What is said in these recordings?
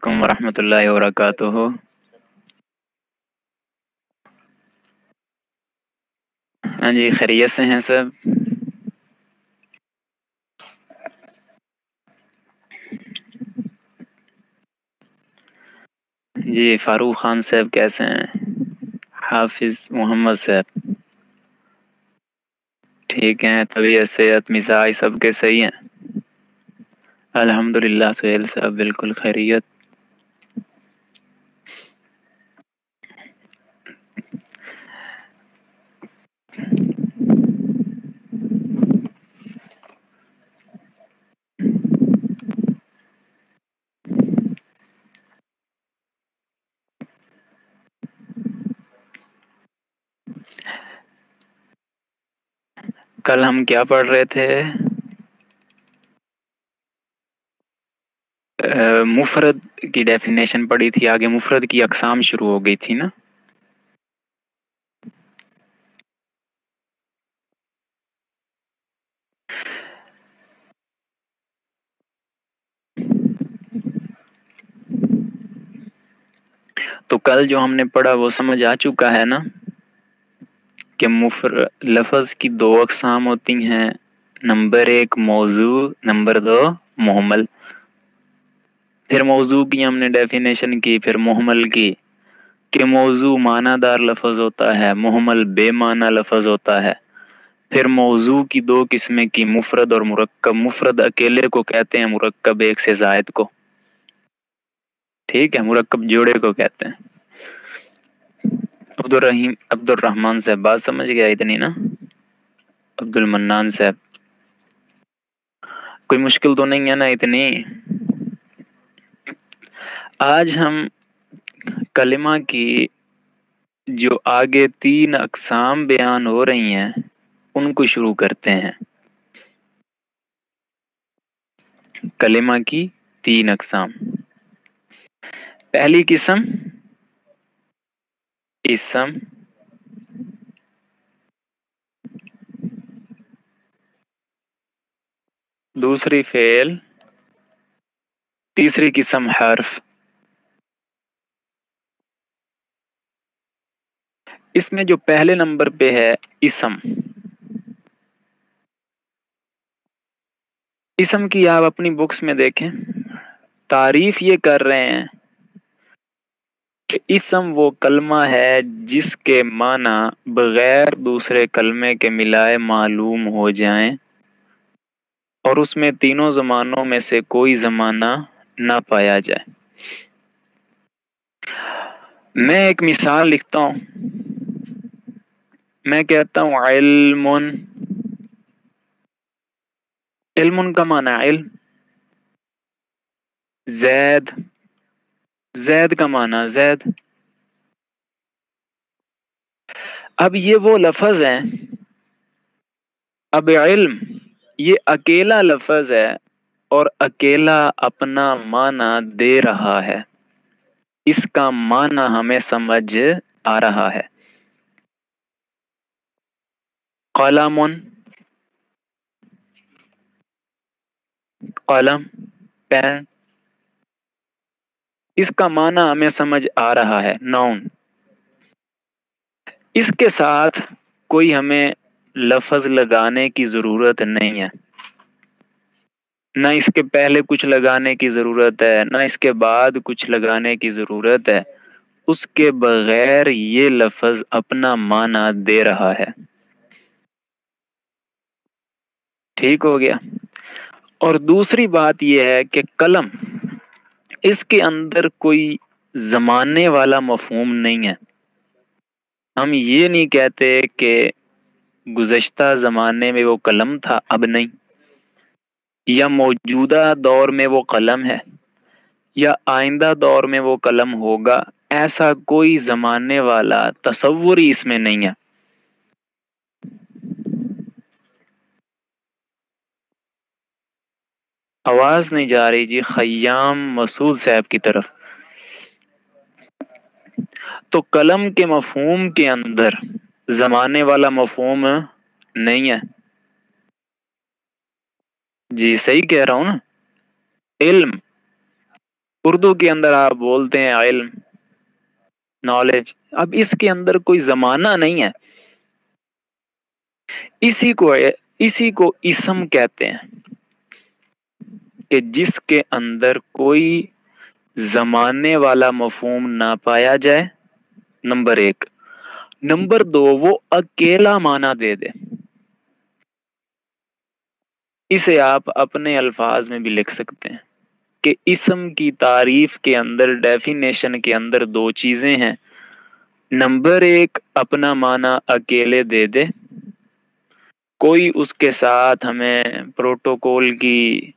علیکم ورحمۃ اللہ وبرکاتہ۔ ہاں جی، خیریت سے ہیں سب؟ جی، فاروق خان صاحب کیسے ہیں؟ حافظ محمد صاحب ٹھیک ہیں؟ طبیعت صحت مزاج سب کے صحیح ہیں؟ الحمدللہ سہیل صاحب بالکل خیریت۔ کل ہم کیا پڑھ رہے تھے؟ مفرد کی ڈیفینیشن پڑھی تھی، آگے مفرد کی اقسام شروع ہو گئی تھی نا۔ تو کل جو ہم نے پڑھا وہ سمجھ آ چکا ہے نا کہ لفظ کی دو اقسام ہوتی ہیں، نمبر ایک موضوع، نمبر دو محمل۔ پھر موضوع کی ہم نے ڈیفینیشن کی، پھر محمل کی کہ موضوع معنی دار لفظ ہوتا ہے، محمل بے معنی لفظ ہوتا ہے۔ پھر موضوع کی دو قسمیں کی، مفرد اور مرکب۔ مفرد اکیلے کو کہتے ہیں، مرکب ایک سے زائد کو، ٹھیک ہے، مرکب جوڑے کو کہتے ہیں۔ عبد الرحمن صاحب بات سمجھ گیا اتنی نا؟ عبد المنان صاحب کوئی مشکل تو نہیں ہے نا اتنی؟ آج ہم کلمہ کی جو آگے 3 اقسام بیان ہو رہی ہیں ان کو شروع کرتے ہیں۔ کلمہ کی 3 اقسام۔ پہلی قسم اسم، دوسری فعل، تیسری قسم حرف۔ اس میں جو پہلے نمبر پہ ہے اسم، اسم کی آپ اپنی بکس میں دیکھیں، تعریف یہ کر رہے ہیں کہ اسم وہ کلمہ ہے جس کے معنی بغیر دوسرے کلمے کے ملائے معلوم ہو جائیں اور اس میں تینوں زمانوں میں سے کوئی زمانہ نہ پایا جائے۔ میں ایک مثال لکھتا ہوں، میں کہتا ہوں علم۔ علم کا معنی علم۔ زید، زید کا معنی زید۔ اب یہ وہ لفظ ہیں، اب علم یہ اکیلا لفظ ہے اور اکیلا اپنا معنی دے رہا ہے، اس کا معنی ہمیں سمجھ آ رہا ہے۔ قلم، قلم پین، اس کا معنی ہمیں سمجھ آ رہا ہے، ناؤن۔ اس کے ساتھ کوئی ہمیں لفظ لگانے کی ضرورت نہیں ہے، نہ اس کے پہلے کچھ لگانے کی ضرورت ہے، نہ اس کے بعد کچھ لگانے کی ضرورت ہے، اس کے بغیر یہ لفظ اپنا معنی دے رہا ہے۔ ٹھیک ہو گیا؟ اور دوسری بات یہ ہے کہ قلم، اس کے اندر کوئی زمانے والا مفہوم نہیں ہے۔ ہم یہ نہیں کہتے کہ گزشتہ زمانے میں وہ قلم تھا اب نہیں، یا موجودہ دور میں وہ قلم ہے، یا آئندہ دور میں وہ قلم ہوگا، ایسا کوئی زمانے والا تصور ہی اس میں نہیں ہے۔ آواز نہیں جا رہی جی خیام مسعود صاحب کی طرف۔ تو قلم کے مفہوم کے اندر زمانے والا مفہوم نہیں ہے۔ جی صحیح کہہ رہا ہوں نا؟ علم اردو کے اندر آپ بولتے ہیں علم، نالج، اب اس کے اندر کوئی زمانہ نہیں ہے. اسی کو اسم کہتے ہیں کہ جس کے اندر کوئی زمانے والا مفہوم نہ پایا جائے، نمبر ایک. نمبر دو، وہ اکیلا معنی دے دے. اسے آپ اپنے الفاظ میں بھی لکھ سکتے ہیں کہ اسم کی تعریف کے اندر، ڈیفینیشن کے اندر دو چیزیں ہیں. نمبر ایک، اپنا معنی اکیلے دے دے، کوئی اس کے ساتھ ہمیں پروٹوکول کی،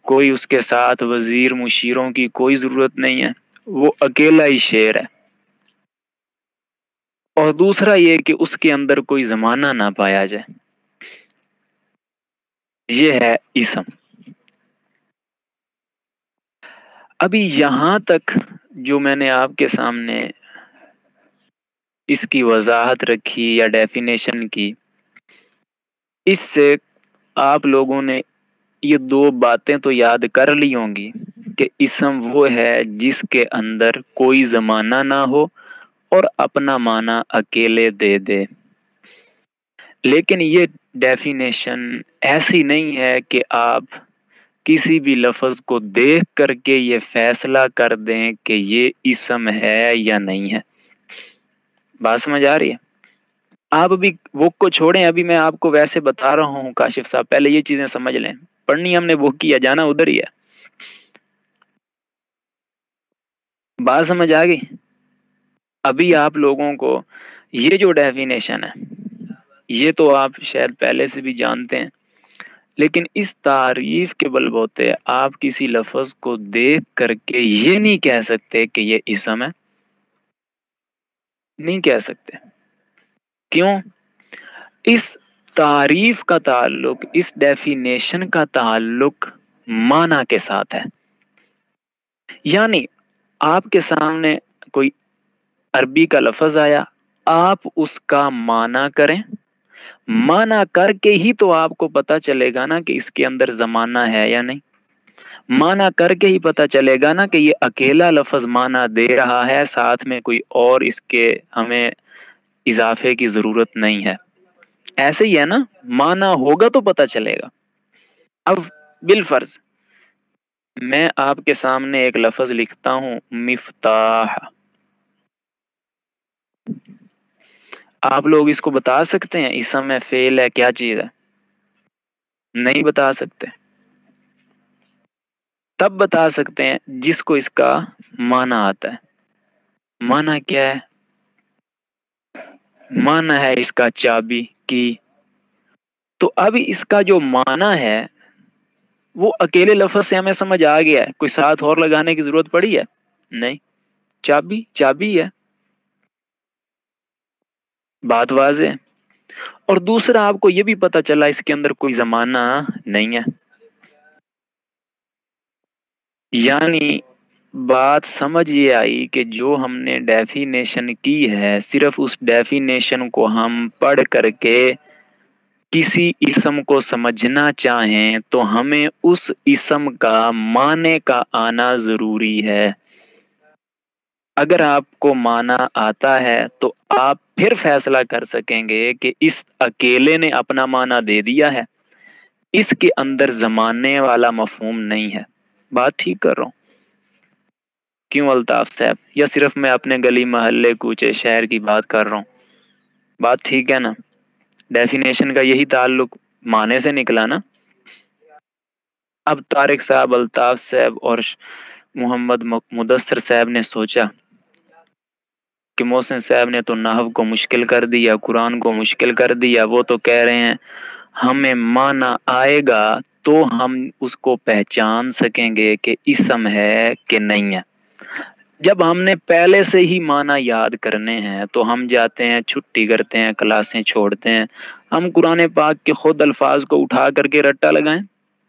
کوئی اس کے ساتھ وزیر مشیروں کی کوئی ضرورت نہیں ہے، وہ اکیلا ہی شعر ہے. اور دوسرا یہ کہ اس کے اندر کوئی زمانہ نہ پایا جائے، یہ ہے اسم. ابھی یہاں تک جو میں نے آپ کے سامنے اس کی وضاحت رکھی یا ڈیفینیشن کی، اس سے آپ لوگوں نے یہ دو باتیں تو یاد کر لی ہوں گی کہ اسم وہ ہے جس کے اندر کوئی زمانہ نہ ہو اور اپنا معنی اکیلے دے دے. لیکن یہ ڈیفینیشن ایسی نہیں ہے کہ آپ کسی بھی لفظ کو دیکھ کر کے یہ فیصلہ کر دیں کہ یہ اسم ہے یا نہیں ہے. بات سمجھ آ رہی ہے؟ آپ ابھی وہ کو چھوڑیں، ابھی میں آپ کو ویسے بتا رہا ہوں کاشف صاحب، پہلے یہ چیزیں سمجھ لیں. پڑھنی ہم نے وہ کیا، جانا ادھر ہی ہے. بات سمجھ آ گئی؟ ابھی آپ لوگوں کو یہ جو ڈیفینیشن ہے، یہ تو آپ شاید پہلے سے بھی جانتے ہیں، لیکن اس تعریف کے بل بوتے آپ کسی لفظ کو دیکھ کر کے یہ نہیں کہہ سکتے کہ یہ اسم ہے. نہیں کہہ سکتے. کیوں؟ اس تعریف کا تعلق، اس ڈیفینیشن کا تعلق معنی کے ساتھ ہے. یعنی آپ کے سامنے کوئی عربی کا لفظ آیا، آپ اس کا معنی کریں، معنی کر کے ہی تو آپ کو پتا چلے گا نا کہ اس کے اندر زمانہ ہے یا نہیں. معنی کر کے ہی پتا چلے گا نا کہ یہ اکیلا لفظ معنی دے رہا ہے، ساتھ میں کوئی اور اس کے ہمیں اضافے کی ضرورت نہیں ہے. ایسے ہی ہے نا، معنی ہوگا تو پتا چلے گا. اب بالفرض میں آپ کے سامنے ایک لفظ لکھتا ہوں، مفتاح. آپ لوگ اس کو بتا سکتے ہیں اسم ہے، فعل ہے، کیا چیز ہے؟ نہیں بتا سکتے. تب بتا سکتے ہیں جس کو اس کا معنی آتا ہے. معنی کیا ہے؟ معنی ہے اس کا چابی کی. تو اب اس کا جو معنی ہے وہ اکیلے لفظ سے ہمیں سمجھ آ گیا ہے، کوئی ساتھ اور لگانے کی ضرورت پڑی ہے؟ نہیں. چابی چابی ہے. بات واضح. اور دوسرا آپ کو یہ بھی پتا چلا اس کے اندر کوئی زمانہ نہیں ہے. یعنی بات سمجھ یہ آئی کہ جو ہم نے ڈیفینیشن کی ہے، صرف اس ڈیفینیشن کو ہم پڑھ کر کے کسی اسم کو سمجھنا چاہیں تو ہمیں اس اسم کا معنی کا آنا ضروری ہے. اگر آپ کو معنی آتا ہے تو آپ پھر فیصلہ کر سکیں گے کہ اس اکیلے نے اپنا معنی دے دیا ہے، اس کے اندر زمانے والا مفہوم نہیں ہے. بات ٹھیک کر رہا ہوں؟ کیوں الطاف صاحب؟ یا صرف میں اپنے گلی محلے کوچے شہر کی بات کر رہا ہوں؟ بات ٹھیک ہے نا؟ ڈیفینیشن کا یہی تعلق معنی سے نکلا نا. اب طارق صاحب، الطاف صاحب اور محمد مدثر صاحب نے سوچا کہ محسن صاحب نے تو نحو کو مشکل کر دیا، قرآن کو مشکل کر دیا. وہ تو کہہ رہے ہیں ہمیں معنی آئے گا تو ہم اس کو پہچان سکیں گے کہ اسم ہے کہ نہیں ہے. جب ہم نے پہلے سے ہی معنی یاد کرنے ہیں تو ہم جاتے ہیں، چھٹی کرتے ہیں، کلاسیں چھوڑتے ہیں، ہم قرآن پاک کے خود الفاظ کو اٹھا کر کے رٹا لگائیں،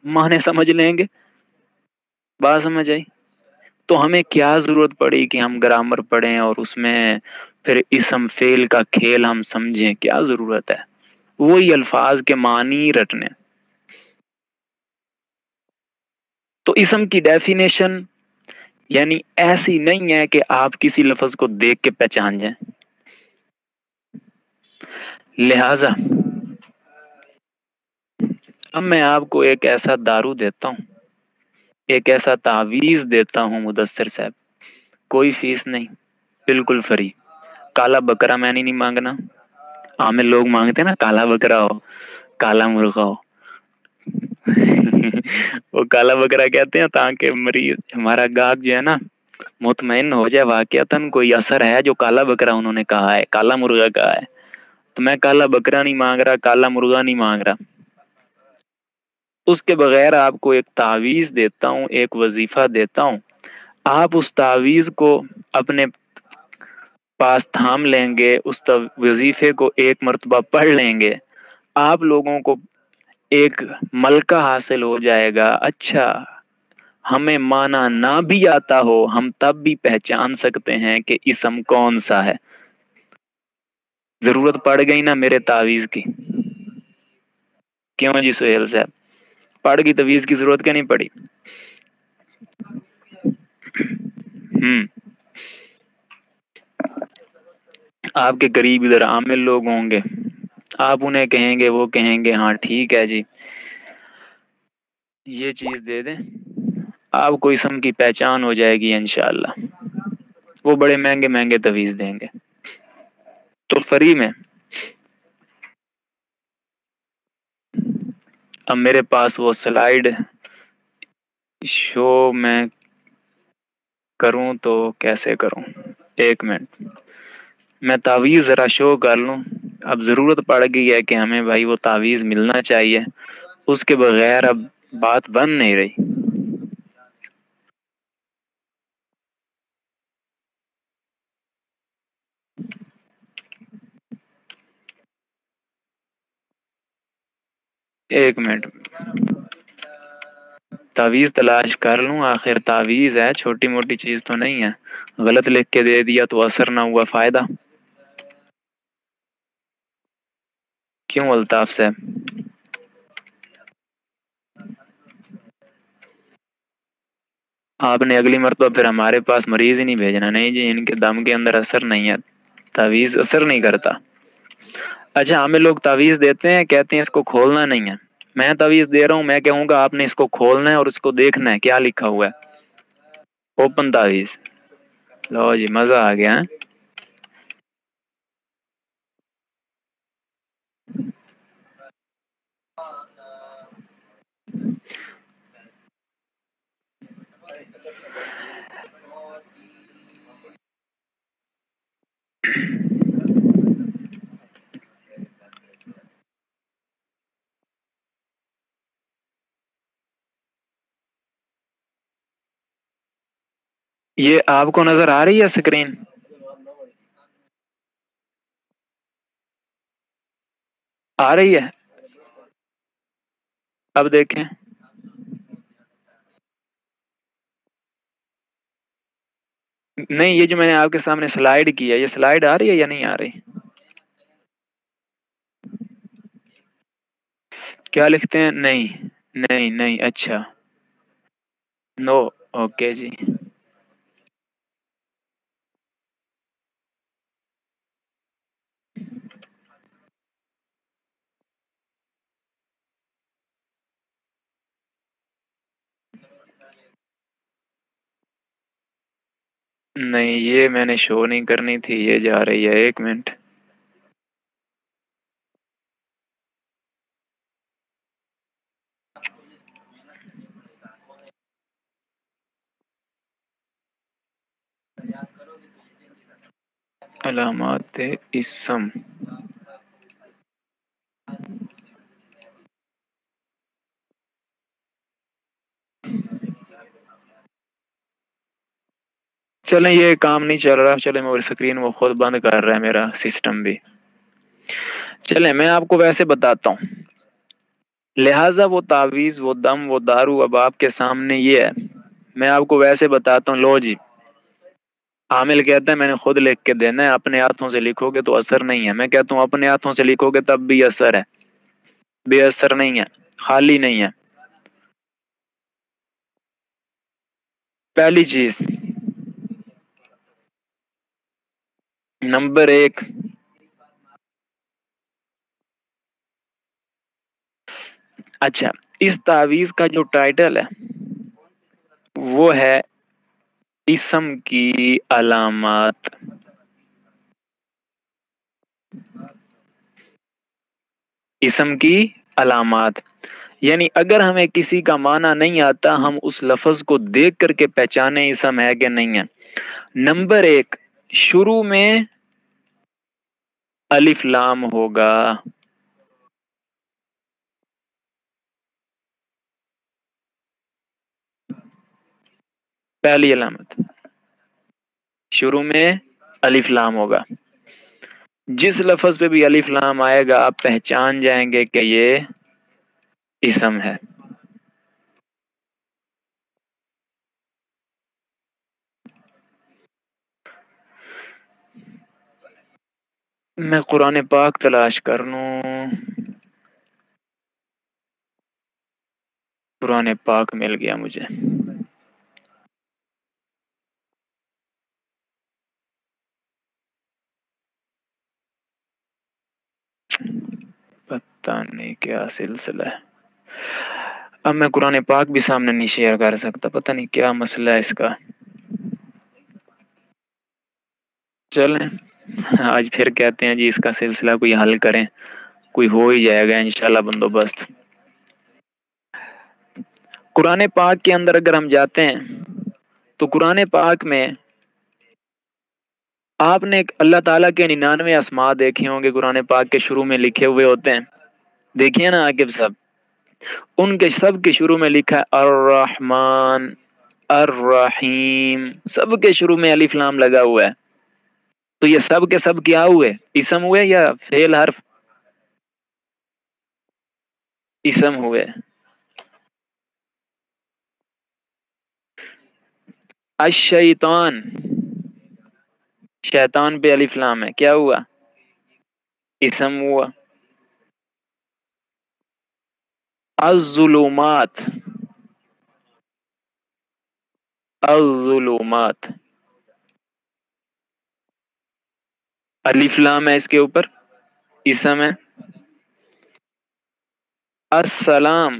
معنی سمجھ لیں گے. بات سمجھ آئی؟ تو ہمیں کیا ضرورت پڑی کہ ہم گرامر پڑھیں اور اس میں پھر اسم فعل کا کھیل ہم سمجھیں؟ کیا ضرورت ہے؟ وہی الفاظ کے معنی رٹنے. تو اسم کی ڈیفینیشن یعنی ایسی نہیں ہے کہ آپ کسی لفظ کو دیکھ کے پہچان جائیں. لہذا اب میں آپ کو ایک ایسا دارو دیتا ہوں، ایک ایسا تعویذ دیتا ہوں مدثر صاحب، کوئی فیس نہیں، بالکل فری. کالا بکرا میں نہیں مانگنا. عام لوگ مانگتے ہیں نا کالا بکرا ہو، کالا مرغا ہو. وہ کالا بکرا کہتے ہیں تاکہ مریض ہمارا گاہک جو ہے نا مطمئن ہو جائے واقعتاً کوئی اثر ہے جو کالا بکرا انہوں نے کہا ہے، کالا مرغا کہا ہے. تو میں کالا بکرا نہیں مانگ رہا، کالا مرغا نہیں مانگ رہا. اس کے بغیر آپ کو ایک تعویذ دیتا ہوں، ایک وظیفہ دیتا ہوں. آپ اس تعویذ کو اپنے پاس تھام لیں گے، اس وظیفے کو ایک مرتبہ پڑھ لیں گے، آپ لوگوں کو ایک ملکہ حاصل ہو جائے گا. اچھا، ہمیں مانا نہ بھی آتا ہو ہم تب بھی پہچان سکتے ہیں کہ اسم کون سا ہے. ضرورت پڑ گئی نا میرے تعویذ کی؟ کیوں جی سہیل صاحب، پڑ گئی تعویذ کی ضرورت کیا نہیں پڑی؟ آپ کے قریب ادھر عامل لوگ ہوں گے، آپ انہیں کہیں گے، وہ کہیں گے ہاں ٹھیک ہے جی یہ چیز دے دیں، آپ کو اسم کی پہچان ہو جائے گی انشاءاللہ. وہ بڑے مہنگے مہنگے تعویذ دیں گے تو فری میں. اب میرے پاس وہ سلائیڈ شو میں کروں تو کیسے کروں؟ ایک منٹ میں تعویذ ذرا شو کر لوں. اب ضرورت پڑ گئی ہے کہ ہمیں بھائی وہ تعویذ ملنا چاہیے، اس کے بغیر اب بات بن نہیں رہی. ایک منٹ تعویذ تلاش کر لوں، آخر تعویذ ہے، چھوٹی موٹی چیز تو نہیں ہے. غلط لکھ کے دے دیا تو اثر نہ ہوا فائدہ کیوں الطاف صاحب؟ آپ نے اگلی مرتبہ پھر ہمارے پاس مریض ہی نہیں بھیجنا. نہیں جی، ان کے دم کے اندر اثر نہیں ہے، تعویذ اثر نہیں کرتا. اچھا، ہمیں لوگ تعویذ دیتے ہیں، کہتے ہیں اس کو کھولنا نہیں ہے. میں تعویذ دے رہا ہوں، میں کہوں گا آپ نے اس کو کھولنا ہے اور اس کو دیکھنا ہے کیا لکھا ہوا ہے. اوپن تعویذ. لو جی مزہ آ گیا. یہ آپ کو نظر آ رہی ہے اسکرین؟ آ رہی ہے؟ اب دیکھیں. نہیں، یہ جو میں نے آپ کے سامنے سلائیڈ کی ہے، یہ سلائیڈ آ رہی ہے یا نہیں آ رہی؟ کیا لکھتے ہیں؟ نہیں نہیں نہیں. اچھا نو. اوکے جی. نہیں، یہ میں نے شو نہیں کرنی تھی، یہ جا رہی ہے. ایک منٹ. علامات اسم. چلیں یہ کام نہیں چل رہا، چلیں میری اسکرین وہ خود بند کر رہا ہے میرا سسٹم بھی. چلیں میں آپ کو ویسے بتاتا ہوں. لہٰذا وہ تعویذ، وہ دم، وہ دارو اب آپ کے سامنے یہ ہے. میں آپ کو ویسے بتاتا ہوں. لو جی، عامل کہتا ہے میں نے خود لکھ کے دینا ہے، اپنے ہاتھوں سے لکھو گے تو اثر نہیں ہے. میں کہتا ہوں اپنے ہاتھوں سے لکھو گے تب بھی اثر ہے. بے اثر نہیں ہے، خالی نہیں ہے. پہلی چیز، نمبر 1، اچھا اس تعویذ کا جو ٹائٹل ہے وہ ہے اسم کی علامات. اسم کی علامات، یعنی اگر ہمیں کسی کا معنی نہیں آتا ہم اس لفظ کو دیکھ کر کے پہچانے اسم ہے کہ نہیں ہے. نمبر 1، شروع میں الف لام ہوگا. پہلی علامت، شروع میں الف لام ہوگا. جس لفظ پہ بھی الف لام آئے گا آپ پہچان جائیں گے کہ یہ اسم ہے. میں قرآن پاک تلاش کر لوں. قرآن پاک مل گیا مجھے. پتہ نہیں کیا سلسلہ ہے. اب میں قرآن پاک بھی سامنے نہیں شیئر کر سکتا، پتہ نہیں کیا مسئلہ ہے اس کا. چلیں آج پھر کہتے ہیں جی اس کا سلسلہ کوئی حل کریں، کوئی ہو ہی جائے گا انشاءاللہ بندوبست. قرآن پاک کے اندر اگر ہم جاتے ہیں تو قرآن پاک میں آپ نے اللہ تعالیٰ کے 99 اسماء دیکھے ہوں گے، قرآن پاک کے شروع میں لکھے ہوئے ہوتے ہیں. دیکھیے نا عاقب صاحب، ان کے سب کے شروع میں لکھا ہے الرحمن الرحیم، سب کے شروع میں الف لام لگا ہوا ہے. تو یہ سب کے سب کیا ہوئے؟ اسم ہوئے یا فعل حرف؟ اسم ہوئے. الشیطان، شیطان پہ الف لام ہے، کیا ہوا؟ اسم ہوا. الظلمات، الظلمات الف لام ہے اس کے اوپر، اسم ہے. السلام،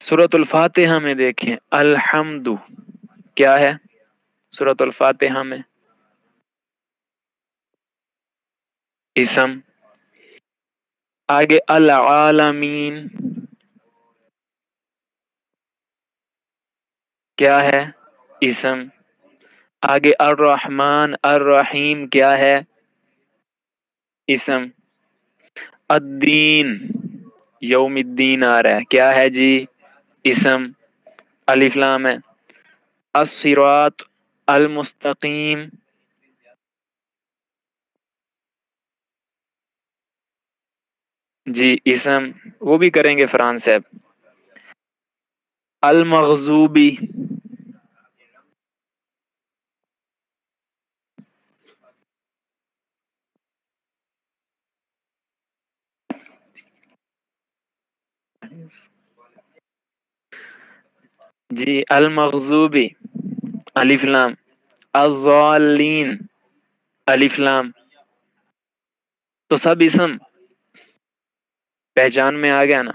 سورۃ الفاتحہ میں دیکھیں الحمد کیا ہے سورۃ الفاتحہ میں؟ اسم. آگے العالمین کیا ہے؟ اسم. آگے الرحمن الرحیم کیا ہے؟ اسم. الدین، یوم الدین آ رہا ہے، کیا ہے جی؟ اسم. الف لام ہے. الصراط المستقیم، جی اسم. وہ بھی کریں گے فرحان صاحب. المغضوبی، جی المغضوبی الف لام. الضالین الف لام. تو سب اسم پہچان میں آ گیا نا.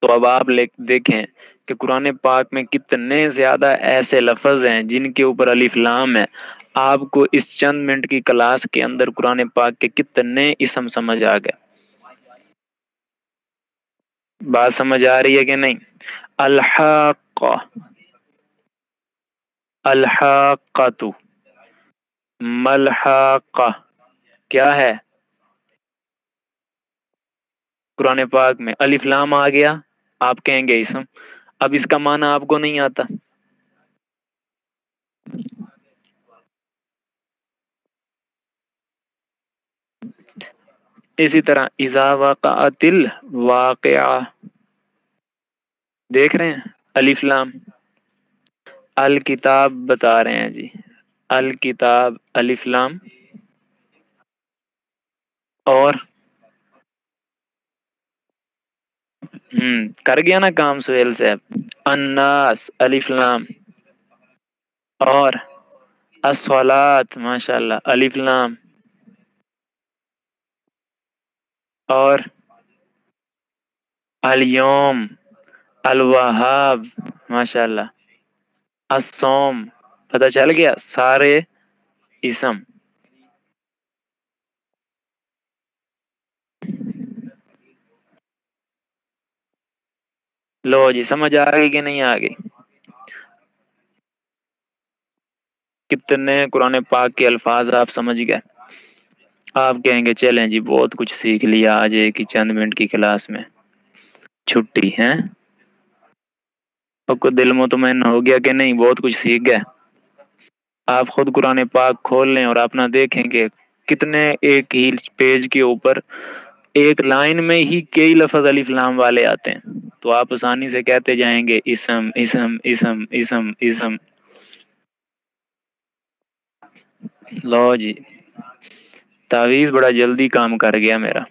تو اب آپ دیکھیں کہ قرآن پاک میں کتنے زیادہ ایسے لفظ ہیں جن کے اوپر الف لام ہے. آپ کو اس چند منٹ کی کلاس کے اندر قرآن پاک کے کتنے اسم سمجھ آ گئے. بات سمجھ آ رہی ہے کہ نہیں؟ الحاقہ، الحاقۃ، ملحاقہ کیا ہے؟ قرآن پاک میں الف لام آ گیا آپ کہیں گے اسم. اب اس کا معنی آپ کو نہیں آتا. اسی طرح اذا وقعت الواقعہ، دیکھ رہے ہیں الف لام. الکتاب بتا رہے ہیں جی، الکتاب الف لام. اور کر گیا نا کام سہیل صاحب. الناس الف لام. اور الصلاۃ ماشاء اللہ الف لام. اور اليوم الوہاب ماشاء اللہ. الصوم پتہ چل گیا سارے اسم. لو جی سمجھ آ گئی کہ نہیں آ گئی؟ کتنے قرآن پاک کے الفاظ آپ سمجھ گئے؟ آپ کہیں گے چلیں جی بہت کچھ سیکھ لیا آج ایک ہی چند منٹ کی کلاس میں. چھٹی ہے آپ کو دل مطمئن ہو گیا کہ نہیں بہت کچھ سیکھ گئے؟ آپ خود قرآن پاک کھول لیں اور اپنا دیکھیں کہ کتنے ایک ہی پیج کے اوپر ایک لائن میں ہی کئی لفظ الف لام والے آتے ہیں. تو آپ آسانی سے کہتے جائیں گے اسم اسم اسم اسم اسم. لو جی تعویذ بڑا جلدی کام کر گیا میرا.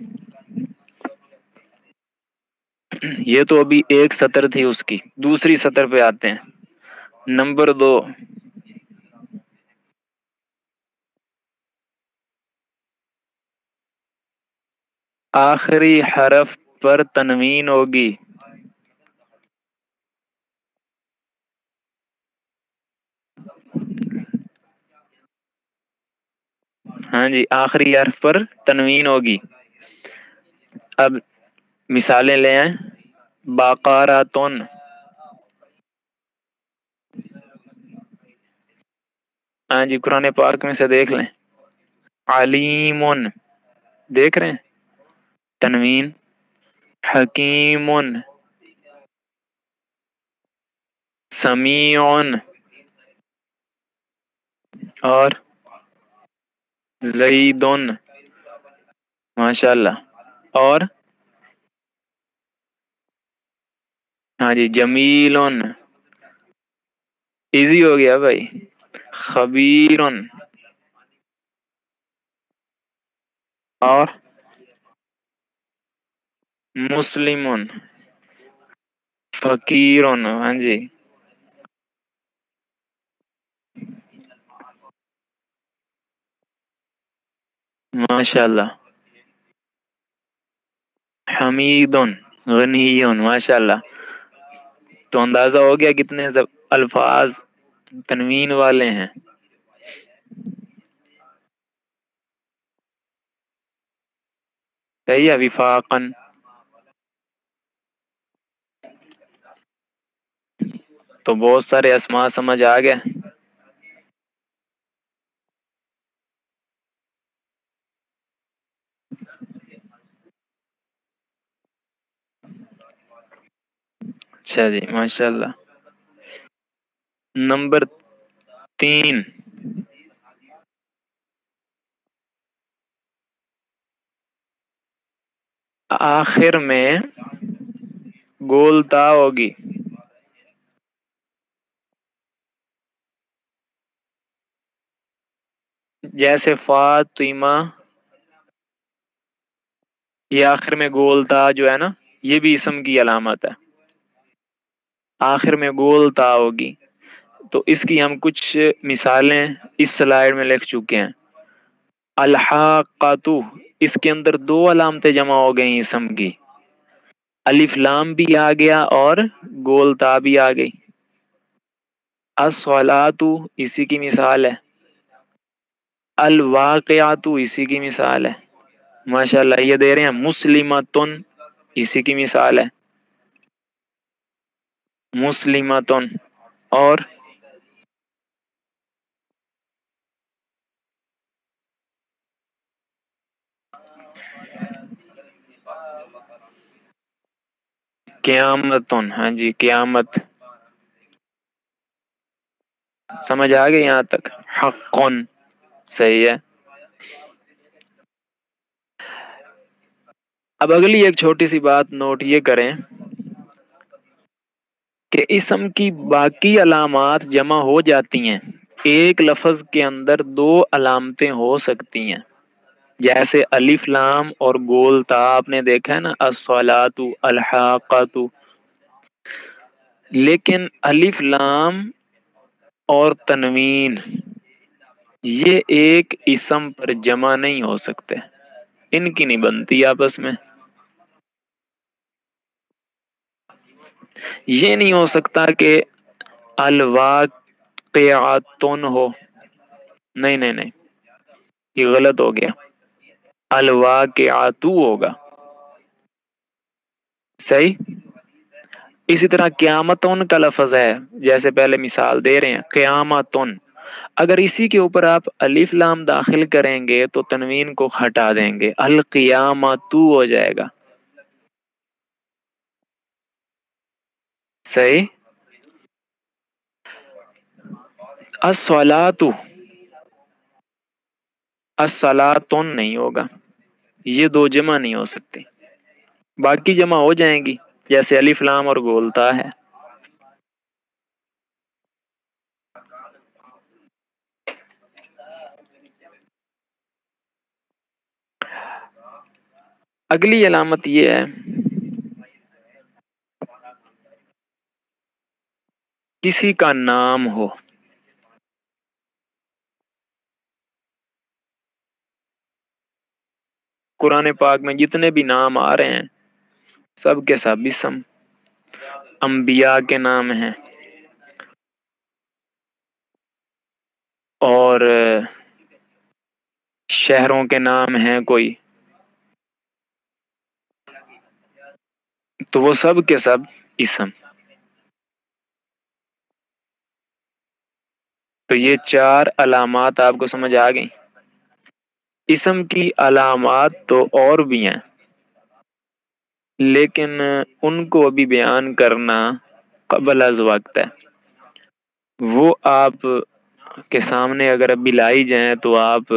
یہ تو ابھی ایک سطر تھی اس کی. دوسری سطر پہ آتے ہیں. نمبر 2. آخری حرف پر تنوین ہوگی. ہاں جی آخری حرف پر تنوین ہوگی. اب مثالیں لے آئیں. باقاراتن. ہاں جی قرآن پاک میں سے دیکھ لیں. علیم دیکھ رہے ہیں تنوین. حکیم سمیع اور زید ماشاء اللہ. اور ہاں جی جمیل ایزی ہو گیا بھائی. خبیر اور مسلم فقیر ہاں جی. ماشاء اللہ. حمید غنی ماشاء اللہ. تو اندازہ ہو گیا کتنے الفاظ تنوین والے ہیں. صحیح ہے. وفاقن تو بہت سارے اسماء سمجھ آ گئے. اچھا جی ماشاء اللہ. نمبر 3. آخر میں گولتا ہوگی. جیسے فاطمہ یہ آخر میں گولتا جو ہے نا یہ بھی اسم کی علامت ہے. آخر میں گولتا ہوگی. تو اس کی ہم کچھ مثالیں اس سلائیڈ میں لکھ چکے ہیں. الحاقۃ اس کے اندر 2 علامتیں جمع ہو گئی اسم کی. الف لام بھی آ گیا اور گولتا بھی آ گئی. الصلاۃ اسی کی مثال ہے. الواقعات اسی کی مثال ہے. ماشاء اللہ یہ دے رہے ہیں مسلمتن اسی کی مثال ہے. مسلمتن اور قیامتن ہاں جی قیامت. سمجھ آ گئی یہاں تک؟ حقن صحیح ہے. اب اگلی ایک چھوٹی سی بات نوٹ یہ کریں کہ اسم کی باقی علامات جمع ہو جاتی ہیں. ایک لفظ کے اندر 2 علامتیں ہو سکتی ہیں. جیسے الف لام اور گول تا آپ نے دیکھا ہے نا، الصلاۃ، الحاقۃ، لیکن الف لام اور تنوین یہ ایک اسم پر جمع نہیں ہو سکتے، ان کی نہیں بنتی آپس میں. یہ نہیں ہو سکتا کہ الواقعاتن ہو، نہیں نہیں نہیں، یہ غلط ہو گیا، الواقعاتو ہوگا. صحیح. اسی طرح قیامتن کا لفظ ہے، جیسے پہلے مثال دے رہے ہیں قیامتن، اگر اسی کے اوپر آپ الف لام داخل کریں گے تو تنوین کو ہٹا دیں گے، القیامتو ہو جائے گا. صحیح. الصلاۃ، الصلاۃن نہیں ہوگا، یہ دو جمع نہیں ہو سکتی، باقی جمع ہو جائیں گی جیسے الف لام اور گولتا ہے. اگلی علامت یہ ہے کسی کا نام ہو. قرآن پاک میں جتنے بھی نام آ رہے ہیں سب کے سب اسم، انبیاء کے نام ہیں اور شہروں کے نام ہیں کوئی، تو وہ سب کے سب اسم. تو یہ چار علامات آپ کو سمجھ آ گئی. اسم کی علامات تو اور بھی ہیں، لیکن ان کو ابھی بیان کرنا قبل از وقت ہے. وہ آپ کے سامنے اگر ابھی لائی جائیں تو آپ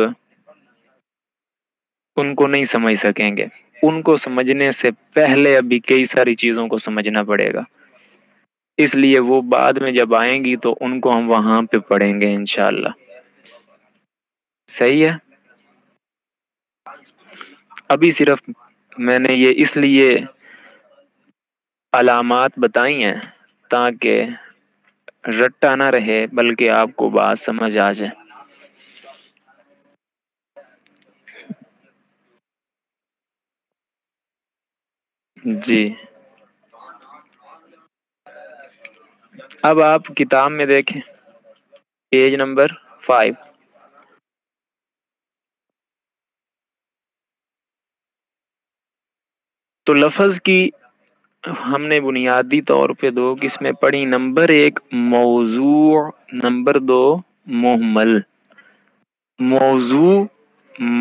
ان کو نہیں سمجھ سکیں گے. ان کو سمجھنے سے پہلے ابھی کئی ساری چیزوں کو سمجھنا پڑے گا، اس لیے وہ بعد میں جب آئیں گی تو ان کو ہم وہاں پہ پڑھیں گے انشاءاللہ. صحیح ہے. ابھی صرف میں نے یہ اس لیے علامات بتائی ہیں تاکہ رٹا نہ رہے بلکہ آپ کو بات سمجھ آ جائے. جی. اب آپ کتاب میں دیکھیں پیج نمبر 5. تو لفظ کی ہم نے بنیادی طور پہ دو قسمیں پڑھی. نمبر 1 موضوع، نمبر 2 محمل. موضوع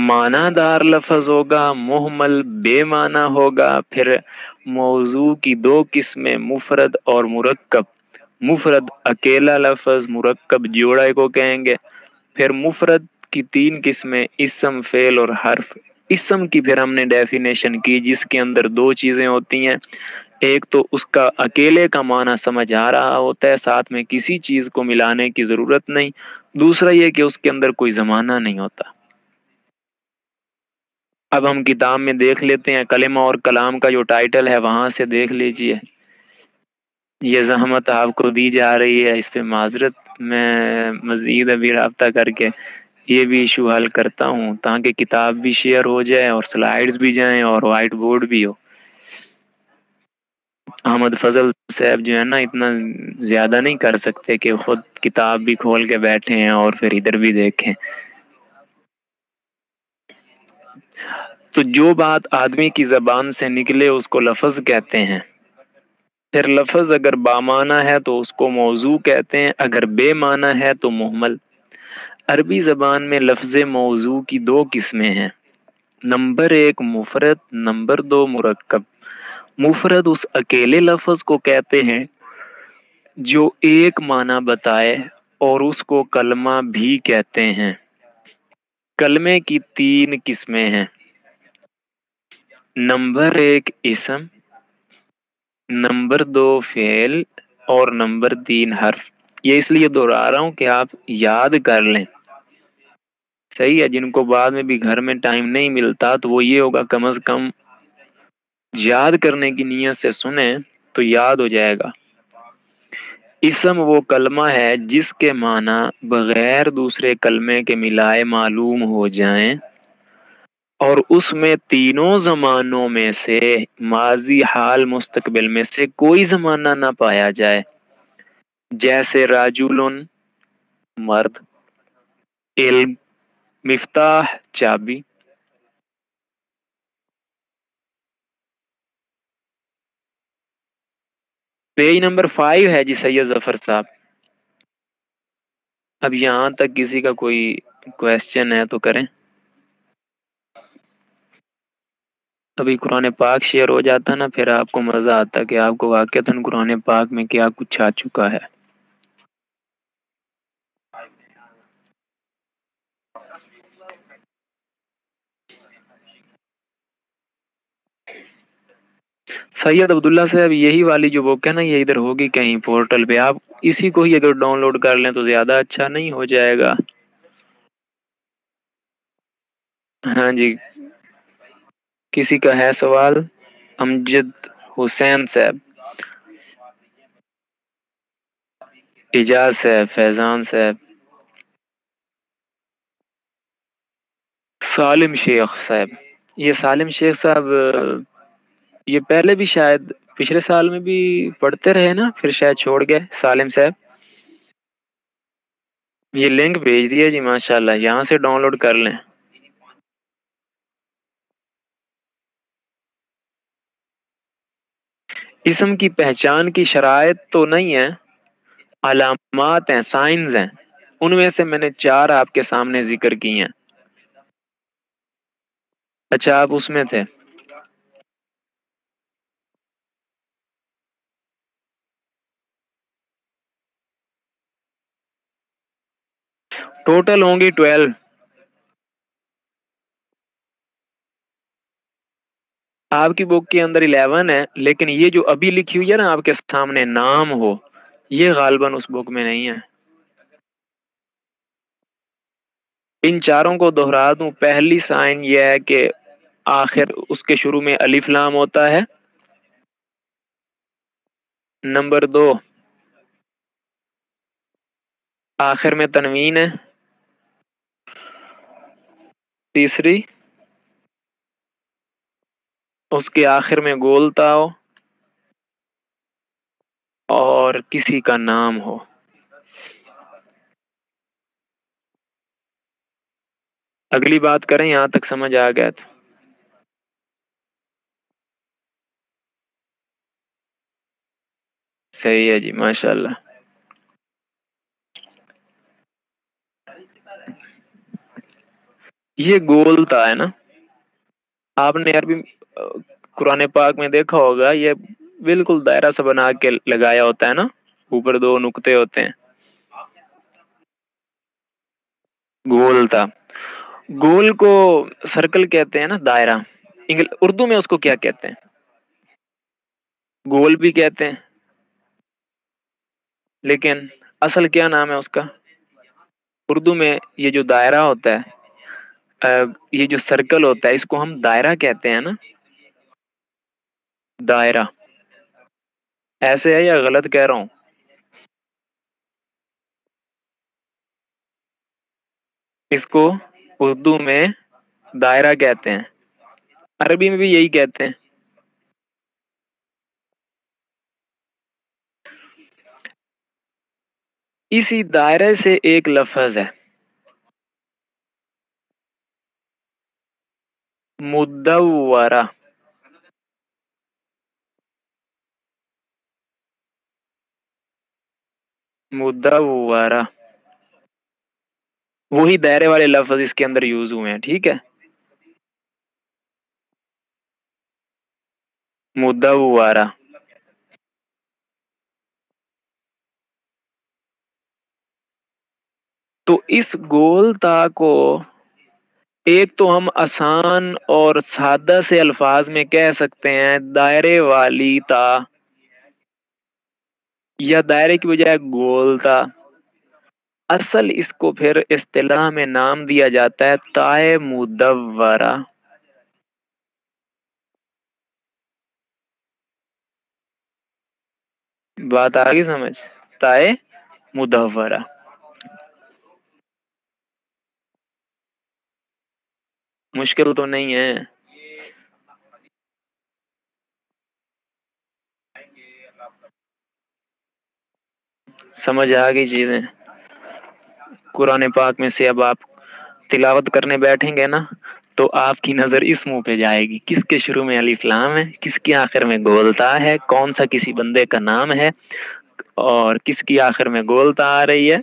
معنی دار لفظ ہوگا، محمل بے معنی ہوگا. پھر موضوع کی دو قسمیں مفرد اور مرکب. مفرد اکیلا لفظ، مرکب جوڑے کو کہیں گے. پھر مفرد کی 3 قسمیں اسم، فعل اور حرف. اسم کی پھر ہم نے ڈیفینیشن کی جس کے اندر 2 چیزیں ہوتی ہیں، ایک تو اس کا اکیلے کا معنی سمجھ آ رہا ہوتا ہے، ساتھ میں کسی چیز کو ملانے کی ضرورت نہیں. دوسرا یہ کہ اس کے اندر کوئی زمانہ نہیں ہوتا. اب ہم کتاب میں دیکھ لیتے ہیں، کلمہ اور کلام کا جو ٹائٹل ہے وہاں سے دیکھ لیجئے. یہ زحمت آپ کو دی جا رہی ہے، اس پہ معذرت. میں مزید ابھی رابطہ کر کے یہ بھی ایشو حل کرتا ہوں تاکہ کتاب بھی شیئر ہو جائے اور سلائیڈز بھی جائیں اور وائٹ بورڈ بھی ہو. احمد فضل صاحب جو ہے نا اتنا زیادہ نہیں کر سکتے کہ خود کتاب بھی کھول کے بیٹھے ہیں اور پھر ادھر بھی دیکھیں. تو جو بات آدمی کی زبان سے نکلے اس کو لفظ کہتے ہیں. پھر لفظ اگر بامعنی ہے تو اس کو موضوع کہتے ہیں، اگر بے معنی ہے تو محمل. عربی زبان میں لفظ موضوع کی 2 قسمیں ہیں، نمبر 1 مفرد، نمبر 2 مرکب. مفرد اس اکیلے لفظ کو کہتے ہیں جو ایک معنی بتائے اور اس کو کلمہ بھی کہتے ہیں. کلمے کی 3 قسمیں ہیں، نمبر 1 اسم، نمبر 2 فعل اور نمبر 3 حرف. یہ اس لیے دہرا رہا ہوں کہ آپ یاد کر لیں. صحیح ہے، جن کو بعد میں بھی گھر میں ٹائم نہیں ملتا تو وہ یہ ہوگا کم از کم یاد کرنے کی نیت سے سنیں تو یاد ہو جائے گا۔ اسم وہ کلمہ ہے جس کے معنی بغیر دوسرے کلمے کے ملائے معلوم ہو جائیں اور اس میں تینوں زمانوں میں سے ماضی، حال، مستقبل میں سے کوئی زمانہ نہ پایا جائے، جیسے راجولن مرد، علم مفتاح چابی۔ پیج نمبر 5 ہے جی سید ظفر صاحب۔ اب یہاں تک کسی کا کوئی کویسچن ہے تو کریں۔ ابھی قرآن پاک شیئر ہو جاتا نا پھر آپ کو مزہ آتا کہ آپ کو واقعتاً قرآن پاک میں کیا کچھ آ چکا ہے۔ سید عبداللہ صاحب یہی والی جو بک ہے نا یہ ادھر ہوگی کہیں پورٹل پہ، آپ اسی کو ہی اگر ڈاؤن لوڈ کر لیں تو زیادہ اچھا نہیں ہو جائے گا؟ ہاں جی، کسی کا ہے سوال؟ امجد حسین صاحب، اجاز صاحب، فیضان صاحب، سالم شیخ صاحب۔ یہ سالم شیخ صاحب یہ پہلے بھی شاید پچھلے سال میں بھی پڑھتے رہے نا، پھر شاید چھوڑ گئے سالم صاحب۔ یہ لنک بھیج دیا جی، ماشاءاللہ یہاں سے ڈاؤن لوڈ کر لیں۔ اسم کی پہچان کی شرائط تو نہیں ہے، علامات ہیں، سائنز ہیں، ان میں سے میں نے 4 آپ کے سامنے ذکر کی ہیں۔ اچھا آپ اس میں تھے؟ ٹوٹل ہوں گی 12۔ آپ کی بک کے اندر 11 ہے، لیکن یہ جو ابھی لکھی ہوئی ہے نا آپ کے سامنے نام ہو، یہ غالباً اس بک میں نہیں ہے۔ ان چاروں کو دہرا دوں، پہلی سائن یہ ہے کہ آخر اس کے شروع میں الف لام ہوتا ہے۔ نمبر 2، آخر میں تنوین ہے۔ تیسری، اس کے آخر میں گول تا ہو اور کسی کا نام ہو۔ اگلی بات کریں، یہاں تک سمجھ آ گیا تو صحیح ہے جی، ماشاءاللہ۔ یہ گول تا ہے نا، آپ نے عربی قرآن پاک میں دیکھا ہوگا، یہ بالکل دائرہ سا بنا کے لگایا ہوتا ہے نا، اوپر 2 نقطے ہوتے ہیں، گول تا۔ گول کو سرکل کہتے ہیں نا، دائرہ، اردو میں اس کو کیا کہتے ہیں؟ گول بھی کہتے ہیں، لیکن اصل کیا نام ہے اس کا؟ اردو میں یہ جو دائرہ ہوتا ہے، یہ جو سرکل ہوتا ہے، اس کو ہم دائرہ کہتے ہیں نا، دائرہ۔ ایسے ہے یا غلط کہہ رہا ہوں؟ اس کو اردو میں دائرہ کہتے ہیں، عربی میں بھی یہی کہتے ہیں۔ اسی دائرے سے ایک لفظ ہے، مدورہ۔ مدورہ، وہی دائرے والے لفظ اس کے اندر یوز ہوئے ہیں، ٹھیک ہے؟ مدورہ۔ تو اس گول تا کو ایک تو ہم آسان اور سادہ سے الفاظ میں کہہ سکتے ہیں دائرے والی تا، یا دائرے کی بجائے گول تا۔ اصل اس کو پھر اصطلاح میں نام دیا جاتا ہے تائے مدورہ. بات آ گئی سمجھ؟ تائے مدورہ. مشکل تو نہیں ہے. سمجھ آ گئی چیزیں. قرآن پاک میں سے اب آپ تلاوت کرنے بیٹھیں گے نا تو آپ کی نظر اس منہ پہ جائے گی، کس کے شروع میں الف لام ہے، کس کے آخر میں گولتا ہے، کون سا کسی بندے کا نام ہے، اور کس کی آخر میں گولتا آ رہی ہے.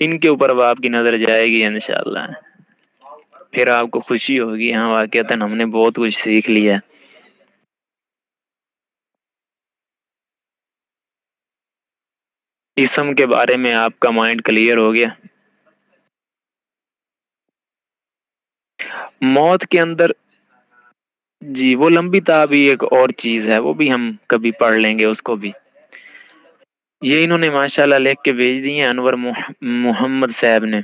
ان کے اوپر اب آپ کی نظر جائے گی انشاءاللہ. پھر آپ کو خوشی ہوگی، ہاں واقعتاً ہم نے بہت کچھ سیکھ لیا. اسم کے بارے میں آپ کا مائنڈ کلیئر ہو گیا. موت کے اندر جی وہ لمبی بھی ایک اور چیز ہے، وہ بھی ہم کبھی پڑھ لیں گے اس کو بھی. یہ انہوں نے ماشاءاللہ لکھ کے بھیج دی ہیں انور محمد صاحب نے.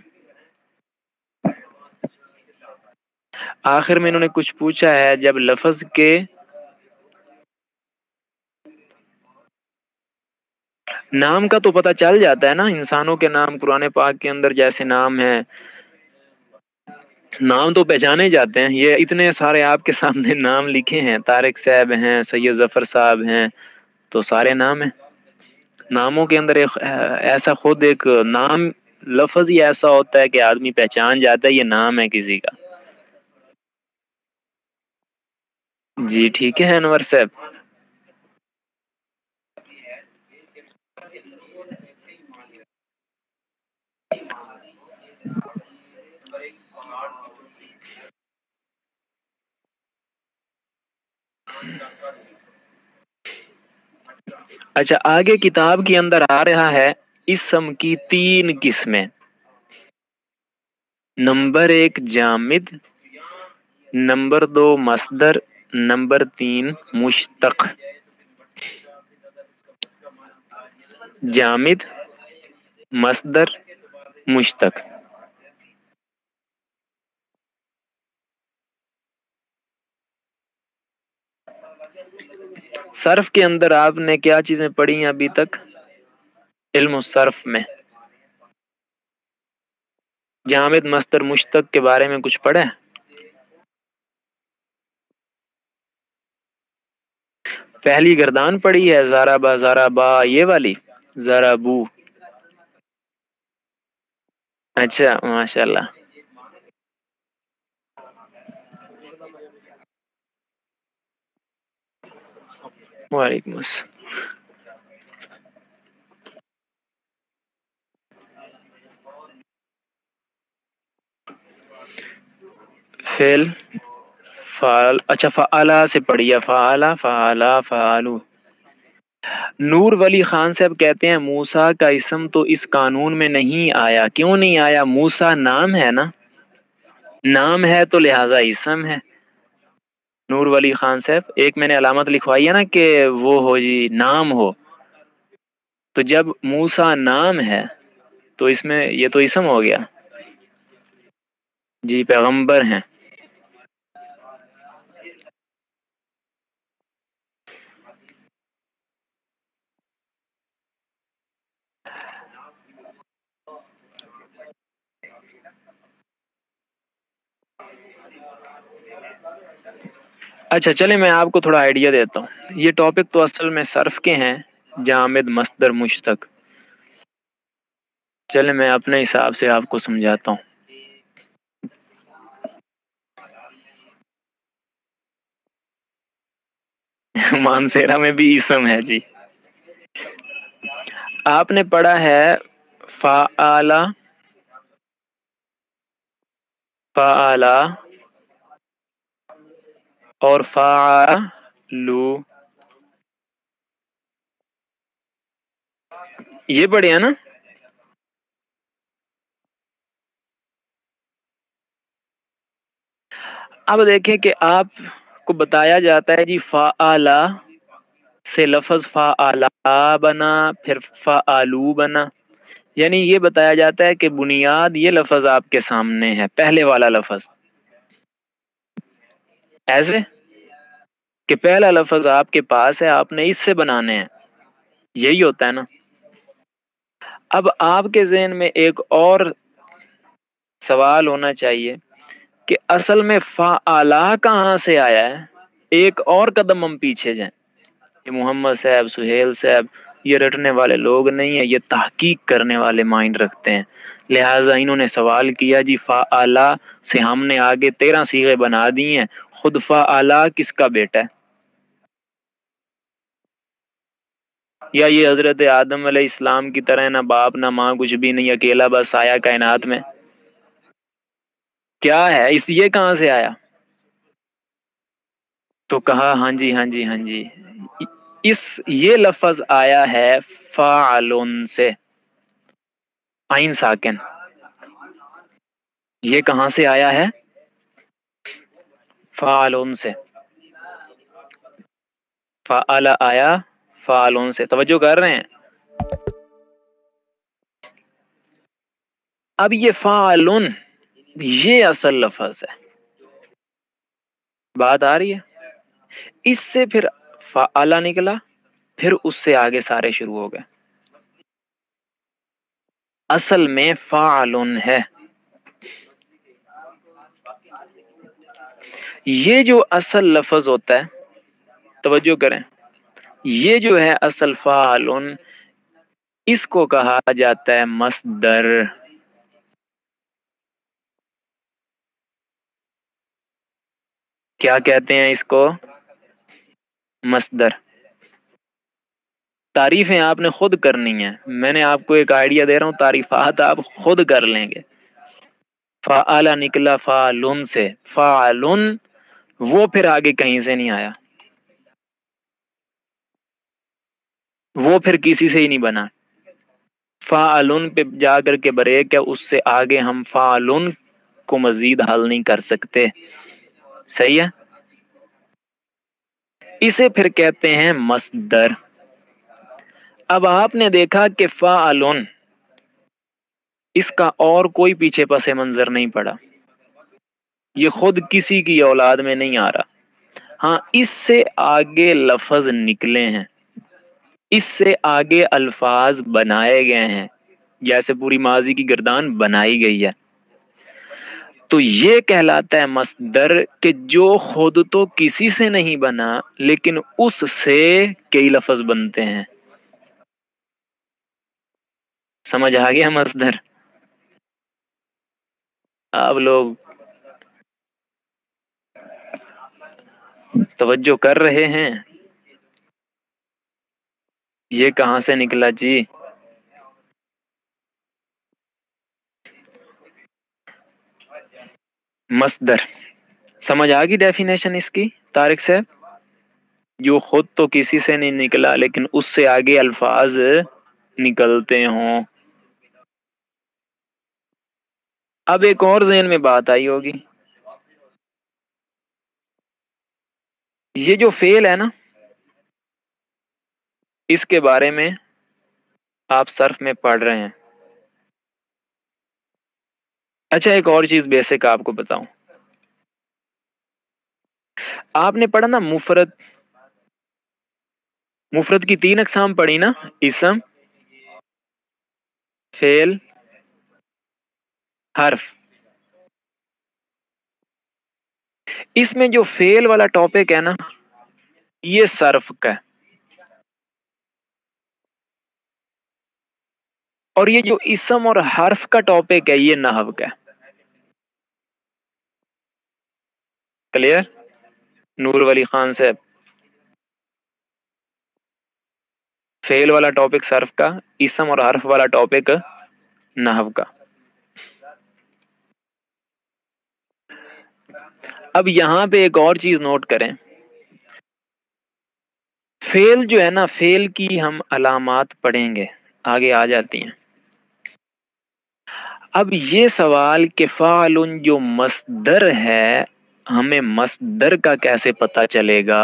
آخر میں انہوں نے کچھ پوچھا ہے، جب لفظ کے نام کا تو پتہ چل جاتا ہے نا، انسانوں کے نام قرآن پاک کے اندر جیسے نام ہیں، نام تو پہچانے جاتے ہیں. یہ اتنے سارے آپ کے سامنے نام لکھے ہیں، طارق صاحب ہیں، سید ظفر صاحب ہیں، تو سارے نام ہیں. ناموں کے اندر ایک ایسا خود ایک نام لفظ ہی ایسا ہوتا ہے کہ آدمی پہچان جاتا ہے یہ نام ہے کسی کا. جی ٹھیک ہے انور صاحب. اچھا آگے کتاب کے اندر آ رہا ہے اسم کی 3 قسمیں. نمبر 1 جامد، نمبر 2 مصدر، نمبر 3 مشتق. جامد، مصدر، مشتق. صرف کے اندر آپ نے کیا چیزیں پڑھی ہیں ابھی تک؟ علم الصرف میں جامد مصدر مشتق کے بارے میں کچھ پڑھا ہے؟ پہلی گردان پڑھی ہے، زارا با یہ والی، زارا بو. اچھا ماشاء اللہ. وعلیکم السلام. فعل فعل، اچھا فعلا سے پڑھیا، فعلا فعلا فعلو. نور ولی خان صاحب کہتے ہیں موسیٰ کا اسم تو اس قانون میں نہیں آیا. کیوں نہیں آیا؟ موسیٰ نام ہے نا، نام ہے تو لہٰذا اسم ہے. نور ولی خان صاحب ایک میں نے علامت لکھوائی ہے نا کہ وہ ہو جی نام ہو، تو جب موسیٰ نام ہے تو اس میں یہ تو اسم ہو گیا. جی پیغمبر ہیں. اچھا چلیں میں آپ کو تھوڑا آئیڈیا دیتا ہوں. یہ ٹاپک تو اصل میں صرف کے ہیں، جامد مصدر مشتق. چلیں میں اپنے حساب سے آپ کو سمجھاتا ہوں. مانسیرا میں بھی اسم ہے جی. آپ نے پڑھا ہے فعلا، فعلا اور فعلو، یہ پڑھے ہیں نا. اب دیکھیں کہ آپ کو بتایا جاتا ہے جی فعلا سے لفظ فعلا بنا، پھر فعلو بنا. یعنی یہ بتایا جاتا ہے کہ بنیاد یہ لفظ آپ کے سامنے ہے، پہلے والا لفظ، ایسے کہ پہلا لفظ آپ کے پاس ہے، آپ نے اس سے بنانے ہیں، یہی ہوتا ہے نا۔ اب آپ کے ذہن میں ایک اور سوال ہونا چاہیے کہ اصل میں فعلا کہاں سے آیا ہے۔ ایک اور قدم ہم پیچھے جائیں، یہ محمد صاحب، سہیل صاحب یہ رٹنے والے لوگ نہیں ہیں، یہ تحقیق کرنے والے مائنڈ رکھتے ہیں، لہٰذا انہوں نے سوال کیا جی فعلا سے ہم نے آگے 13 صیغے بنا دی ہیں، خود فعلا کس کا بیٹا ہے؟ یا یہ حضرت آدم علیہ السلام کی طرح نہ باپ نہ ماں کچھ بھی نہیں، اکیلا بس آیا کائنات میں؟ کیا ہے اس، یہ کہاں سے آیا؟ تو کہا ہاں جی ہاں جی ہاں جی، یہ لفظ آیا ہے فاعلن سے، عین ساکن، یہ کہاں سے آیا ہے؟ فاعلن سے، فعل آیا فاعلن سے، توجہ کر رہے ہیں؟ اب یہ فاعلن یہ اصل لفظ ہے، بات آ رہی ہے؟ اس سے پھر فعلا نکلا، پھر اس سے آگے سارے شروع ہو گئے، اصل میں فاعلن ہے۔ یہ جو اصل لفظ ہوتا ہے، توجہ کریں، یہ جو ہے اصل فاعلن، اس کو کہا جاتا ہے مصدر۔ کیا کہتے ہیں اس کو؟ مصدر۔ تعریفیں آپ نے خود کرنی ہیں، میں نے آپ کو ایک آئیڈیا دے رہا ہوں، تعریفات آپ خود کر لیں گے۔ فعلا نکلا فعلن سے، فعلن وہ پھر آگے کہیں سے نہیں آیا، وہ پھر کسی سے ہی نہیں بنا، فعلن پہ جا کر کے بریک ہے، اس سے آگے ہم فعلن کو مزید حل نہیں کر سکتے، صحیح ہے؟ اسے پھر کہتے ہیں مصدر۔ اب آپ نے دیکھا کہ فعلن اس کا اور کوئی پیچھے پس منظر نہیں پڑا، یہ خود کسی کی اولاد میں نہیں آ رہا، ہاں اس سے آگے لفظ نکلے ہیں، اس سے آگے الفاظ بنائے گئے ہیں، جیسے پوری ماضی کی گردان بنائی گئی ہے، تو یہ کہلاتا ہے مصدر کہ جو خود تو کسی سے نہیں بنا لیکن اس سے کئی لفظ بنتے ہیں۔ سمجھ آ گیا مصدر؟ آپ لوگ توجہ کر رہے ہیں؟ یہ کہاں سے نکلا جی؟ مصدر سمجھ آ گئی ڈیفینیشن اس کی طارق صاحب؟ جو خود تو کسی سے نہیں نکلا لیکن اس سے آگے الفاظ نکلتے ہوں۔ اب ایک اور ذہن میں بات آئی ہوگی، یہ جو فعل ہے نا، اس کے بارے میں آپ صرف میں پڑھ رہے ہیں۔ اچھا ایک اور چیز بیسک آپ کو بتاؤں، آپ نے پڑھا نا مفرد، مفرد کی 3 اقسام پڑھی نا، اسم، فعل، حرف۔ اس میں جو فعل والا ٹاپک ہے نا، یہ صرف کا ہے، اور یہ جو اسم اور حرف کا ٹاپک ہے یہ نحو کا ہے۔ کلیئر؟ نور ولی خان صاحب، فعل والا ٹاپک صرف کا، اسم اور حرف والا ٹاپک نحو کا۔ اب یہاں پہ ایک اور چیز نوٹ کریں، فعل جو ہے نا، فعل کی ہم علامات پڑھیں گے، آگے آ جاتی ہیں۔ اب یہ سوال کہ فعل جو مصدر ہے، ہمیں مصدر کا کیسے پتہ چلے گا؟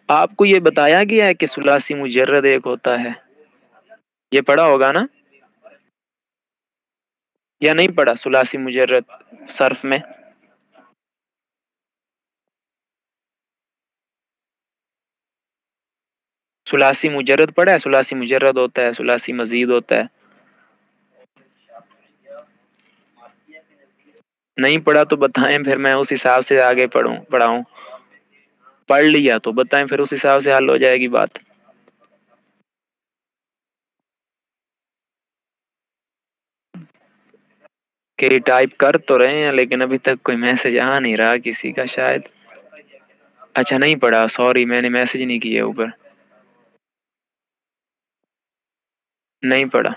آپ کو یہ بتایا گیا ہے کہ ثلاثی مجرد ایک ہوتا ہے، یہ پڑھا ہوگا نا یا نہیں پڑھا؟ ثلاثی مجرد صرف میں ثلاثی مجرد پڑھا ہے، ثلاثی مجرد ہوتا ہے، ثلاثی مزید ہوتا ہے. نہیں پڑھا تو بتائیں، پھر میں اس حساب سے آگے پڑھاؤں. پڑھ لیا تو بتائیں، پھر اس حساب سے حل ہو جائے گی بات. کہ ٹائپ کر تو رہے ہیں لیکن ابھی تک کوئی میسج آ نہیں رہا کسی کا شاید. اچھا نہیں پڑھا، سوری میں نے میسج نہیں کیا اوپر. نہیں پڑھا.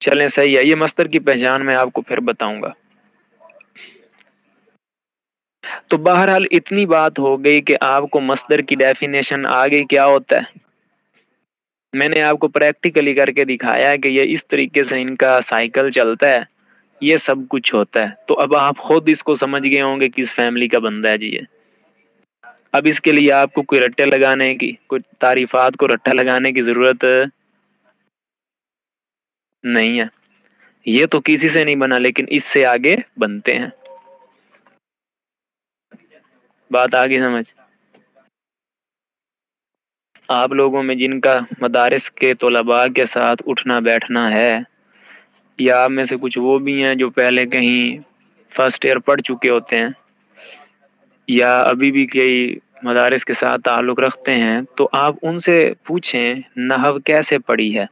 چلیں صحیح ہے، یہ مصدر کی پہچان میں آپ کو پھر بتاؤں گا. تو بہرحال اتنی بات ہو گئی کہ آپ کو مصدر کی ڈیفینیشن آ گئی کیا ہوتا ہے. میں نے آپ کو پریکٹیکلی کر کے دکھایا ہے کہ یہ اس طریقے سے ان کا سائیکل چلتا ہے، یہ سب کچھ ہوتا ہے. تو اب آپ خود اس کو سمجھ گئے ہوں گے کس فیملی کا بندہ ہے جی یہ. اب اس کے لیے آپ کو کوئی رٹے لگانے کی، کوئی تعریفات کو رٹا لگانے کی ضرورت نہیں ہے. یہ تو کسی سے نہیں بنا لیکن اس سے آگے بنتے ہیں. بات آگے سمجھ. آپ لوگوں میں جن کا مدارس کے طلباء کے ساتھ اٹھنا بیٹھنا ہے، یا آپ میں سے کچھ وہ بھی ہیں جو پہلے کہیں فرسٹ ایئر پڑھ چکے ہوتے ہیں یا ابھی بھی کئی مدارس کے ساتھ تعلق رکھتے ہیں، تو آپ ان سے پوچھیں نحو کیسے پڑھی ہے.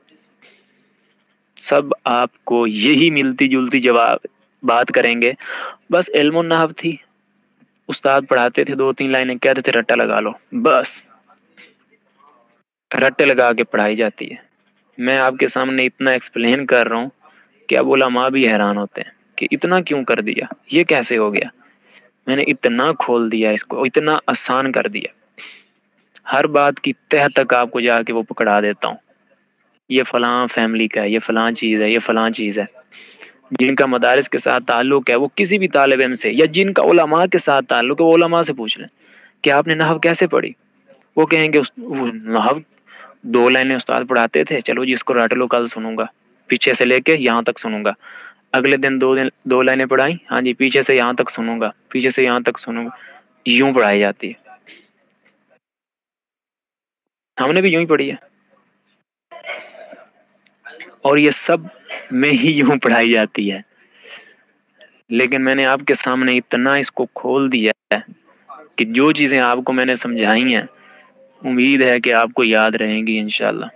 سب آپ کو یہی ملتی جلتی جواب بات کریں گے، بس علم النحو تھی، استاد پڑھاتے تھے 2-3 لائنیں کہتے تھے رٹا لگا لو، بس رٹے لگا کے پڑھائی جاتی ہے. میں آپ کے سامنے اتنا ایکسپلین کر رہا ہوں کہ اب علماء بھی حیران ہوتے ہیں کہ اتنا کیوں کر دیا، یہ کیسے ہو گیا. میں نے اتنا کھول دیا اس کو، اتنا آسان کر دیا، ہر بات کی تہ تک آپ کو جا کے وہ پکڑا دیتا ہوں. یہ فلاں فیملی کا ہے، یہ فلاں چیز ہے، یہ فلاں چیز ہے. جن کا مدارس کے ساتھ تعلق ہے وہ کسی بھی طالب علم سے، یا جن کا علماء کے ساتھ تعلق ہے وہ علماء سے پوچھ لیں کہ آپ نے نحو کیسے پڑھی. وہ کہیں گے نحو 2 لائنیں استاد پڑھاتے تھے، چلو جی اس کو رٹ لو، کل سنوں گا، پیچھے سے لے کے یہاں تک سنوں گا. اگلے دن 2 لائنیں پڑھائیں، ہاں جی پیچھے سے یہاں تک سنوں گا، پیچھے سے یہاں تک سنوں گا. یوں پڑھائی جاتی ہے. ہم نے بھی یوں ہی پڑھی ہے، اور یہ سب میں ہی یوں پڑھائی جاتی ہے. لیکن میں نے آپ کے سامنے اتنا اس کو کھول دیا ہے کہ جو چیزیں آپ کو میں نے سمجھائی ہیں امید ہے کہ آپ کو یاد رہیں گی انشاءاللہ.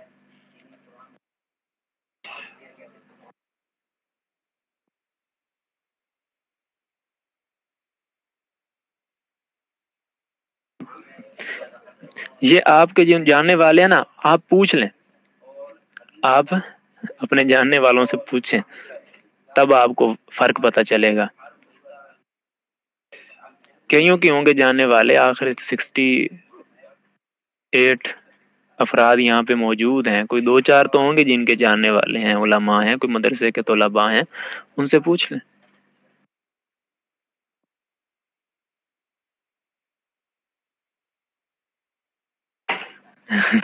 یہ آپ کے جو جاننے والے ہیں نا، آپ پوچھ لیں، آپ اپنے جاننے والوں سے پوچھیں، تب آپ کو فرق پتہ چلے گا. کئیوں کے ہوں گے جاننے والے، آخر 68 افراد یہاں پہ موجود ہیں، کوئی 2-4 تو ہوں گے جن کے جاننے والے ہیں، علماء ہیں، کوئی مدرسے کے طلباء ہیں، ان سے پوچھ لیں.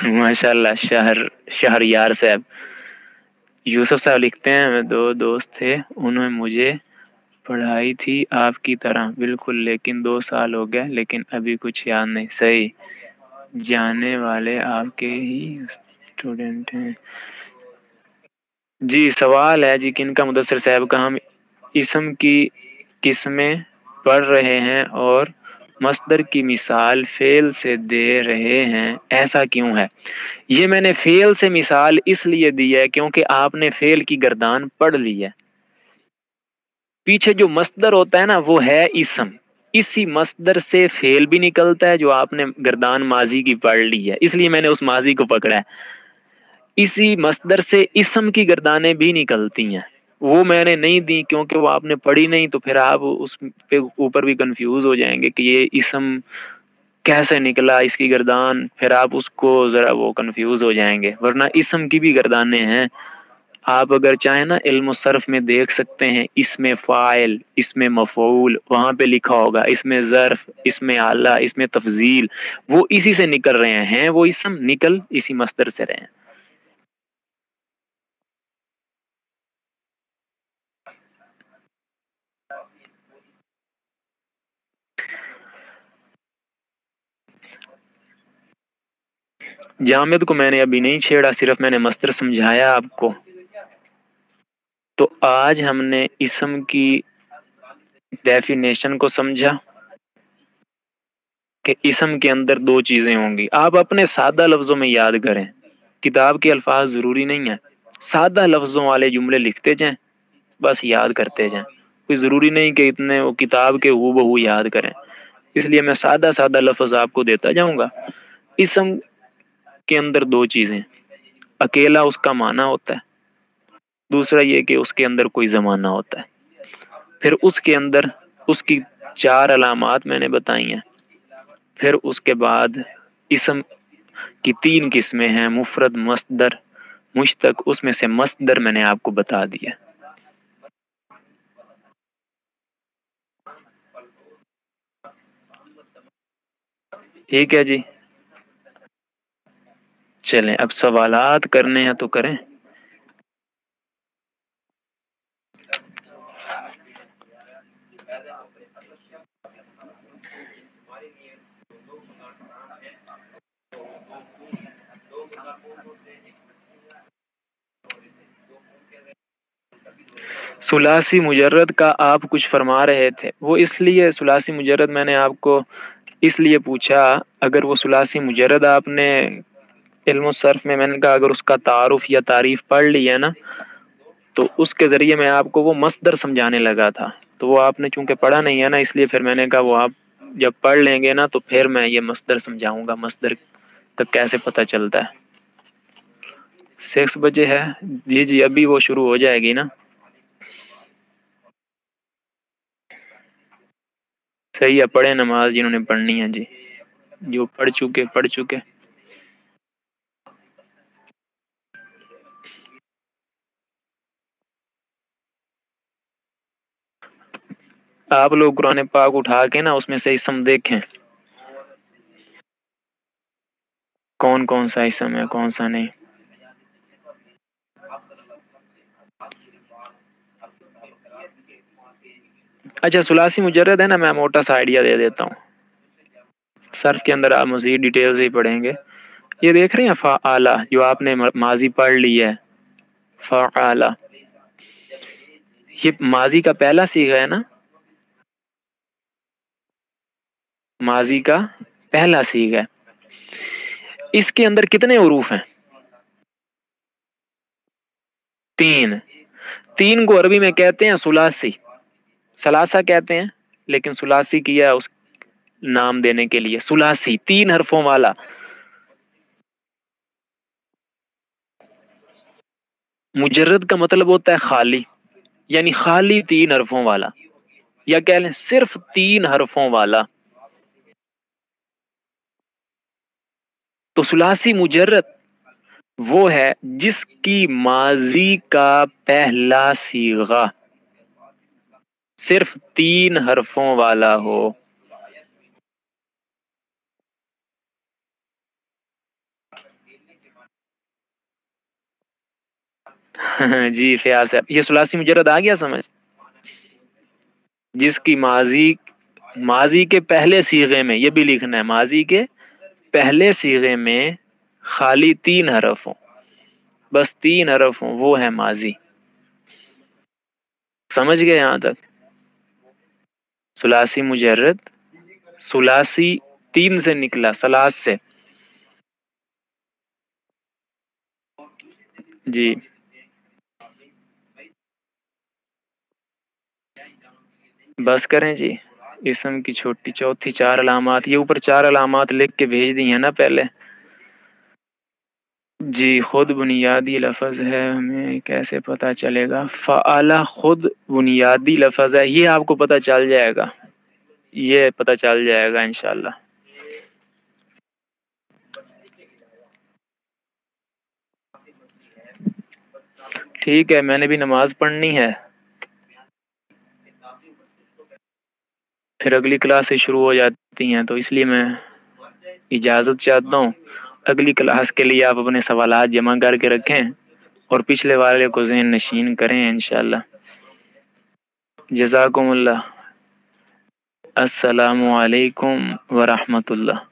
ماشاء اللہ. شہر یار صاحب، یوسف صاحب لکھتے ہیں 2 دوست تھے، انہوں نے مجھے پڑھائی تھی آپ کی طرح بالکل، لیکن 2 سال ہو گئے لیکن ابھی کچھ یاد نہیں. صحیح، جانے والے آپ کے ہی اسٹوڈنٹ ہیں. جی سوال ہے جی کن کا، مدثر صاحب کا. ہم اسم کی قسمیں پڑھ رہے ہیں اور مصدر کی مثال فعل سے دے رہے ہیں، ایسا کیوں ہے؟ یہ میں نے فعل سے مثال اس لیے دی ہے کیونکہ آپ نے فعل کی گردان پڑھ لی ہے. پیچھے جو مصدر ہوتا ہے نا وہ ہے اسم، اسی مصدر سے فعل بھی نکلتا ہے جو آپ نے گردان ماضی کی پڑھ لی ہے، اس لیے میں نے اس ماضی کو پکڑا ہے. اسی مصدر سے اسم کی گردانیں بھی نکلتی ہیں، وہ میں نے نہیں دی کیونکہ وہ آپ نے پڑھی نہیں، تو پھر آپ اس پہ اوپر بھی کنفیوز ہو جائیں گے کہ یہ اسم کیسے نکلا اس کی گردان، پھر آپ اس کو ذرا وہ کنفیوز ہو جائیں گے. ورنہ اسم کی بھی گردانیں ہیں، آپ اگر چاہیں نا علم الصرف میں دیکھ سکتے ہیں، اس میں فاعل، اس میں مفعول، وہاں پہ لکھا ہوگا اس میں ظرف، اس میں آلہ، اس میں تفضیل، وہ اسی سے نکل رہے ہیں، وہ اسم نکل اسی مصدر سے رہے ہیں۔ جامد کو میں نے ابھی نہیں چھیڑا، صرف میں نے مصدر سمجھایا آپ کو۔ تو آج ہم نے اسم کی ڈیفینیشن کو سمجھا کہ اسم کے اندر دو چیزیں ہوں گی۔ آپ اپنے سادہ لفظوں میں یاد کریں، کتاب کے الفاظ ضروری نہیں ہیں، سادہ لفظوں والے جملے لکھتے جائیں، بس یاد کرتے جائیں، کوئی ضروری نہیں کہ اتنے وہ کتاب کے ہو بہو یاد کریں۔ اس لیے میں سادہ سادہ لفظ آپ کو دیتا جاؤں گا۔ اسم کے اندر دو چیزیں، اکیلا اس کا معنی ہوتا ہے، دوسرا یہ کہ اس کے اندر کوئی زمانہ ہوتا ہے۔ پھر اس کے اندر اس کی چار علامات میں نے بتائی ہیں۔ پھر اس کے بعد اسم کی تین قسمیں ہیں، مفرد، مصدر، مشتق، اس میں سے مصدر میں نے آپ کو بتا دیا۔ ٹھیک ہے جی، چلیں اب سوالات کرنے ہیں تو کریں۔ ثلاثی مجرد کا آپ کچھ فرما رہے تھے، وہ اس لیے ثلاثی مجرد میں نے آپ کو اس لیے پوچھا، اگر وہ ثلاثی مجرد آپ نے علم الصرف میں نے کہا اگر اس کا تعارف یا تعریف پڑھ لی ہے نا، تو اس کے ذریعے میں آپ کو وہ مصدر سمجھانے لگا تھا، تو وہ آپ نے چونکہ پڑھا نہیں ہے نا، اس لیے پھر میں نے کہا وہ آپ جب پڑھ لیں گے نا تو پھر میں یہ مصدر سمجھاؤں گا، مصدر کا کیسے پتہ چلتا ہے۔ 6 بجے ہے جی جی، ابھی وہ شروع ہو جائے گی نا۔ صحیح ہے، پڑھے نماز جنہوں نے پڑھنی ہے جی، جو پڑھ چکے۔ آپ لوگ قرآن پاک اٹھا کے نا اس میں سے اسم دیکھیں کون کون سا اسم ہے کون سا نہیں۔ اچھا ثلاثی مجرد ہے نا، میں موٹا سا آئیڈیا دے دیتا ہوں، صرف کے اندر آپ مزید ڈیٹیلز ہی پڑھیں گے۔ یہ دیکھ رہے ہیں فعالہ، جو آپ نے ماضی پڑھ لی ہے، فعالہ، یہ ماضی کا پہلا صیغہ ہے نا، ماضی کا پہلا صیغہ ہے۔ اس کے اندر کتنے حروف ہیں؟ 3۔ 3 کو عربی میں کہتے ہیں ثلاثی، ثلاثہ کہتے ہیں، لیکن ثلاثی کیا اس نام دینے کے لیے، ثلاثی 3 حرفوں والا۔ مجرد کا مطلب ہوتا ہے خالی، یعنی خالی 3 حرفوں والا، یا کہہ لیں صرف 3 حرفوں والا۔ تو ثلاثی مجرد وہ ہے جس کی ماضی کا پہلا صیغہ صرف 3 حرفوں والا ہو۔ جی فیاض صاحب، یہ ثلاثی مجرد آ گیا سمجھ؟ جس کی ماضی کے پہلے صیغے میں، یہ بھی لکھنا ہے، ماضی کے پہلے صیغے میں خالی 3 حرف ہوں، بس 3 حرف ہوں، وہ ہے ماضی۔ سمجھ گئے یہاں تک؟ ثلاثی مجرد، ثلاثی 3 سے نکلا، ثلاث سے۔ جی بس کریں جی، اسم کی چھوٹی چوتھی 4 علامات، یہ اوپر 4 علامات لکھ کے بھیج دی ہیں نا پہلے۔ جی خود بنیادی لفظ ہے، ہمیں کیسے پتہ چلے گا؟ فعالہ خود بنیادی لفظ ہے، یہ آپ کو پتہ چل جائے گا، یہ پتہ چل جائے گا انشاءاللہ۔ ٹھیک ہے، میں نے بھی نماز پڑھنی ہے، پھر اگلی کلاسیں شروع ہو جاتی ہیں، تو اس لیے میں اجازت چاہتا ہوں۔ اگلی کلاس کے لیے آپ اپنے سوالات جمع کر کے رکھیں اور پچھلے والے کو ذہن نشین کریں انشاءاللہ۔ جزاکم اللہ۔ السلام علیکم ورحمۃ اللہ۔